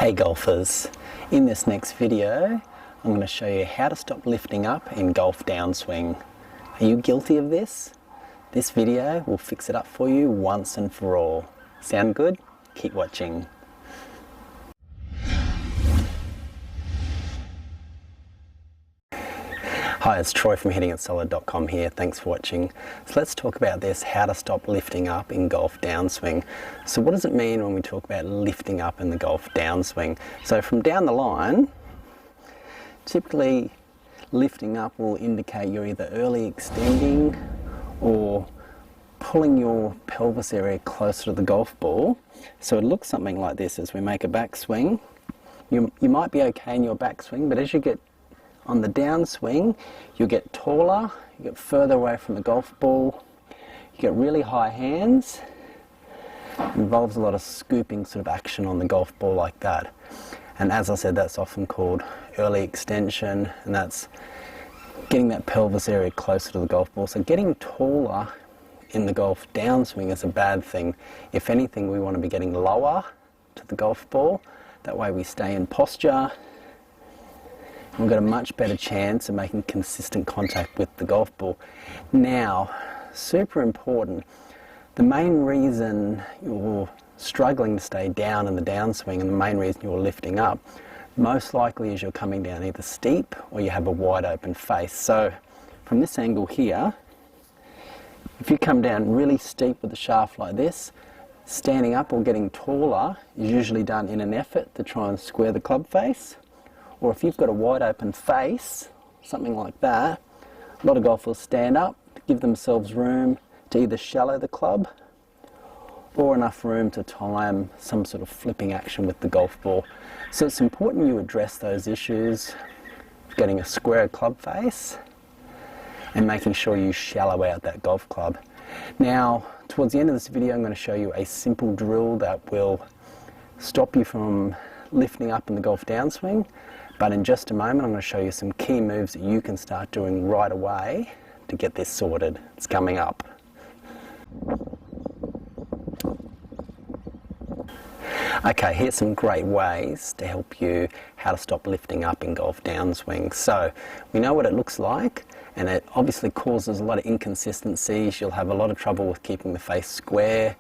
Hey golfers, in this next video I'm going to show you how to stop lifting up in golf downswing. Are you guilty of this? This video will fix it up for you once and for all. Sound good? Keep watching. Hi, it's Troy from hittingitsolid.com here. Thanks for watching. So let's talk about this, how to stop lifting up in golf downswing. So what does it mean when we talk about lifting up in the golf downswing? So from down the line, typically lifting up will indicate you're either early extending or pulling your pelvis area closer to the golf ball. So it looks something like this as we make a backswing. You might be okay in your backswing, but as you get on the downswing, you get taller, you get further away from the golf ball, you get really high hands. It involves a lot of scooping sort of action on the golf ball like that. And as I said, that's often called early extension, and that's getting that pelvis area closer to the golf ball. So getting taller in the golf downswing is a bad thing. If anything, we want to be getting lower to the golf ball. That way we stay in posture. We've got a much better chance of making consistent contact with the golf ball. Now, super important, the main reason you're struggling to stay down in the downswing and the main reason you're lifting up, most likely is you're coming down either steep or you have a wide open face. So from this angle here, if you come down really steep with the shaft like this, standing up or getting taller is usually done in an effort to try and square the club face. Or if you've got a wide open face, something like that, a lot of golfers stand up to give themselves room to either shallow the club or enough room to time some sort of flipping action with the golf ball. So it's important you address those issues, getting a square club face and making sure you shallow out that golf club. Now, towards the end of this video, I'm going to show you a simple drill that will stop you from lifting up in the golf downswing. But in just a moment, I'm going to show you some key moves that you can start doing right away to get this sorted. It's coming up. Okay, here's some great ways to help you how to stop lifting up in golf downswing. So we know what it looks like, and it obviously causes a lot of inconsistencies. You'll have a lot of trouble with keeping the face square.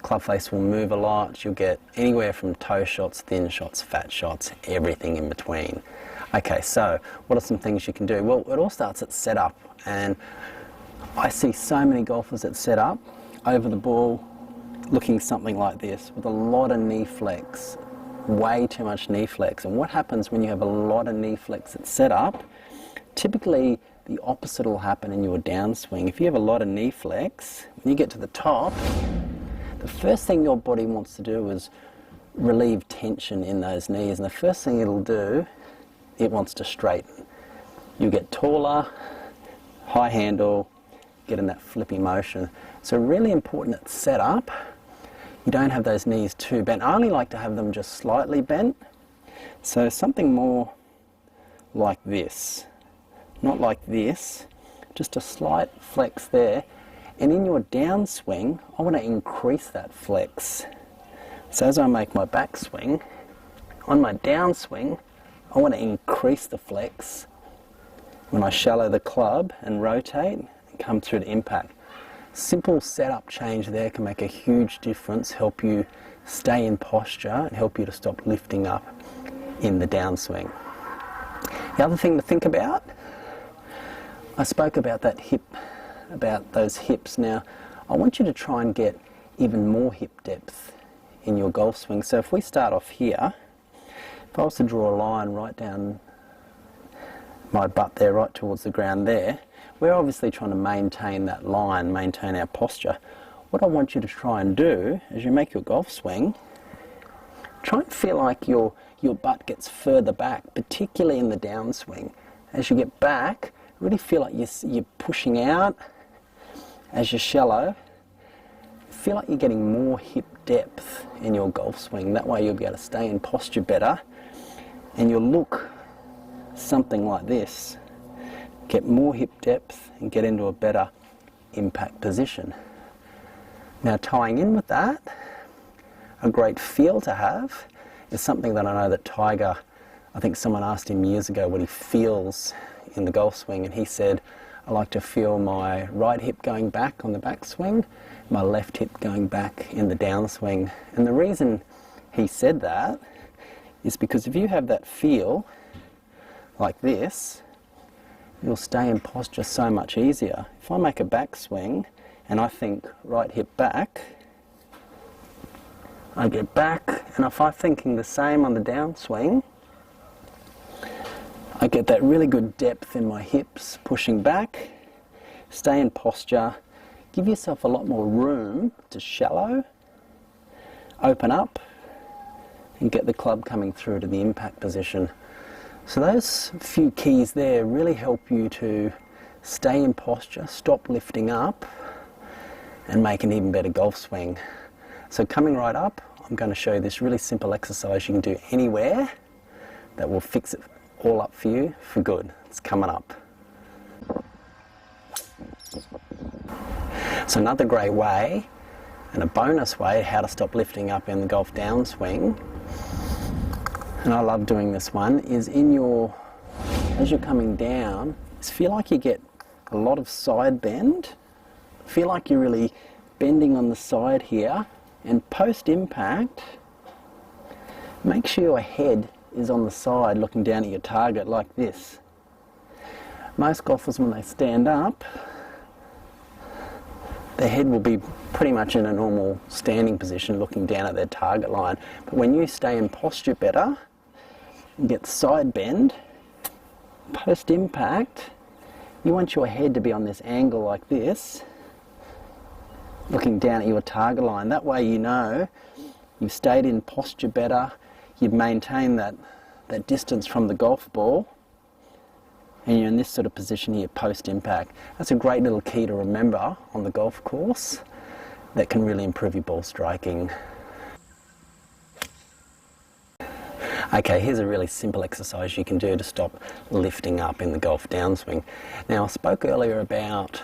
Club face will move a lot. You'll get anywhere from toe shots, thin shots, fat shots, everything in between. Okay, so what are some things you can do? Well, it all starts at setup, and I see so many golfers that set up over the ball looking something like this with a lot of knee flex, way too much knee flex. And what happens when you have a lot of knee flex at setup? Typically the opposite will happen in your downswing. If you have a lot of knee flex, when you get to the top, the first thing your body wants to do is relieve tension in those knees, and the first thing it'll do, it wants to straighten. You get taller, high handle, get in that flippy motion. So really important at setup, you don't have those knees too bent. I only like to have them just slightly bent. So something more like this, not like this, just a slight flex there. And in your downswing, I want to increase that flex. So as I make my backswing, on my downswing, I want to increase the flex when I shallow the club and rotate and come through to impact. Simple setup change there can make a huge difference, help you stay in posture and help you to stop lifting up in the downswing. The other thing to think about, I spoke about that hip, about those hips. Now, I want you to try and get even more hip depth in your golf swing. So if we start off here, if I was to draw a line right down my butt there, right towards the ground there, we're obviously trying to maintain that line, maintain our posture. What I want you to try and do, as you make your golf swing, try and feel like your butt gets further back, particularly in the downswing. As you get back, really feel like you're pushing out. As you're shallow, feel like you're getting more hip depth in your golf swing. That way you'll be able to stay in posture better and you'll look something like this. Get more hip depth and get into a better impact position. Now tying in with that, a great feel to have is something that I know that Tiger, I think someone asked him years ago what he feels in the golf swing, and he said, I like to feel my right hip going back on the backswing, my left hip going back in the downswing. And the reason he said that is because if you have that feel like this, you'll stay in posture so much easier. If I make a backswing and I think right hip back, I get back, and if I'm thinking the same on the downswing, I get that really good depth in my hips, pushing back, stay in posture, give yourself a lot more room to shallow, open up, and get the club coming through to the impact position. So those few keys there really help you to stay in posture, stop lifting up, and make an even better golf swing. So coming right up, I'm going to show you this really simple exercise you can do anywhere that will fix it all up for you for good. It's coming up. So another great way, and a bonus way, how to stop lifting up in the golf downswing, and I love doing this one, is as you're coming down, is feel like you get a lot of side bend. Feel like you're really bending on the side here, and post impact, make sure your head is on the side looking down at your target like this. Most golfers, when they stand up, their head will be pretty much in a normal standing position looking down at their target line. But when you stay in posture better and get the side bend, post impact, you want your head to be on this angle like this, looking down at your target line. That way you know you've stayed in posture better, you've maintained that distance from the golf ball, and you're in this sort of position here post impact. That's a great little key to remember on the golf course that can really improve your ball striking. Okay, here's a really simple exercise you can do to stop lifting up in the golf downswing. Now, I spoke earlier about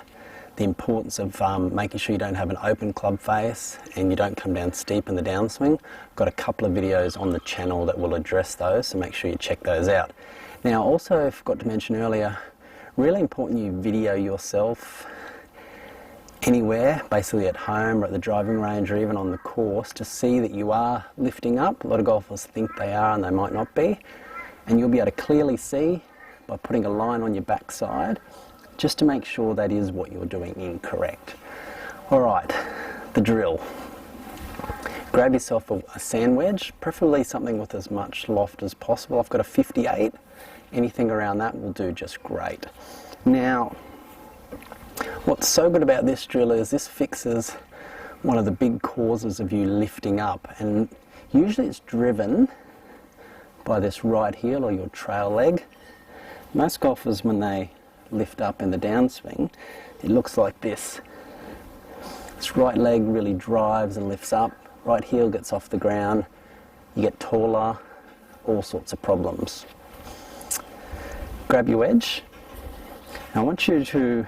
the importance of making sure you don't have an open club face and you don't come down steep in the downswing. I've got a couple of videos on the channel that will address those, so make sure you check those out. Now, also, I forgot to mention earlier, really important you video yourself anywhere, basically at home or at the driving range or even on the course, to see that you are lifting up. A lot of golfers think they are and they might not be, and you'll be able to clearly see by putting a line on your backside just to make sure that is what you're doing incorrect. Alright, the drill. Grab yourself a sand wedge, preferably something with as much loft as possible. I've got a 58, anything around that will do just great. Now, what's so good about this drill is this fixes one of the big causes of you lifting up, and usually it's driven by this right heel or your trail leg. Most golfers, when they lift up in the downswing, it looks like this. This right leg really drives and lifts up, right heel gets off the ground, you get taller, all sorts of problems. Grab your wedge. I want you to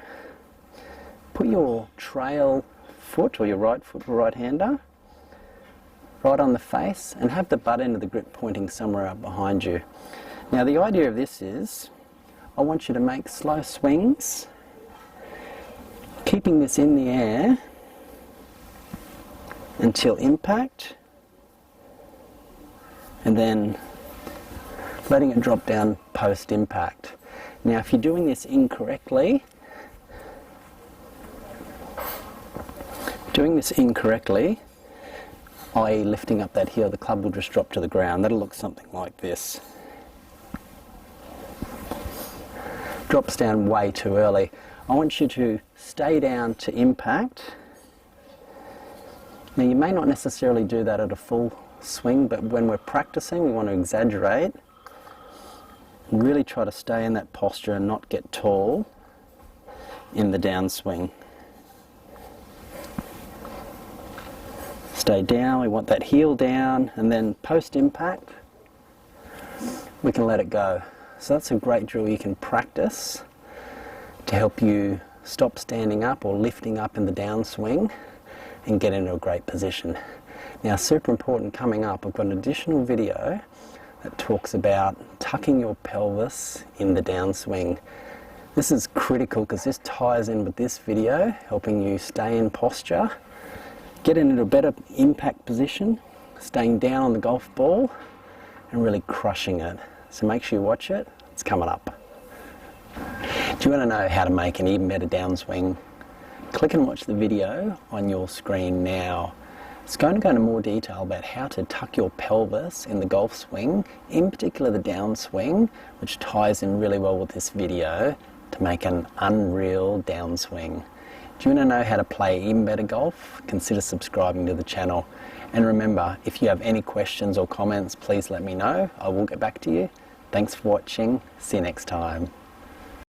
put your trail foot or your right foot or right hander right on the face and have the butt end of the grip pointing somewhere out behind you. Now, the idea of this is I want you to make slow swings, keeping this in the air until impact, and then letting it drop down post impact. Now, if you're doing this incorrectly, i.e. lifting up that heel, the club will just drop to the ground. That'll look something like this. Drops down way too early. I want you to stay down to impact. Now, you may not necessarily do that at a full swing, but when we're practicing, we want to exaggerate and really try to stay in that posture and not get tall in the downswing. Stay down, we want that heel down, and then post impact, we can let it go. So that's a great drill you can practice to help you stop standing up or lifting up in the downswing and get into a great position. Now, super important, coming up, I've got an additional video that talks about tucking your pelvis in the downswing. This is critical because this ties in with this video, helping you stay in posture, get into a better impact position, staying down on the golf ball, and really crushing it. So make sure you watch it. It's coming up. Do you want to know how to make an even better downswing? Click and watch the video on your screen now. It's going to go into more detail about how to tuck your pelvis in the golf swing, in particular the downswing, which ties in really well with this video to make an unreal downswing. Do you want to know how to play even better golf? Consider subscribing to the channel. And remember, if you have any questions or comments, please let me know. I will get back to you. Thanks for watching. See you next time.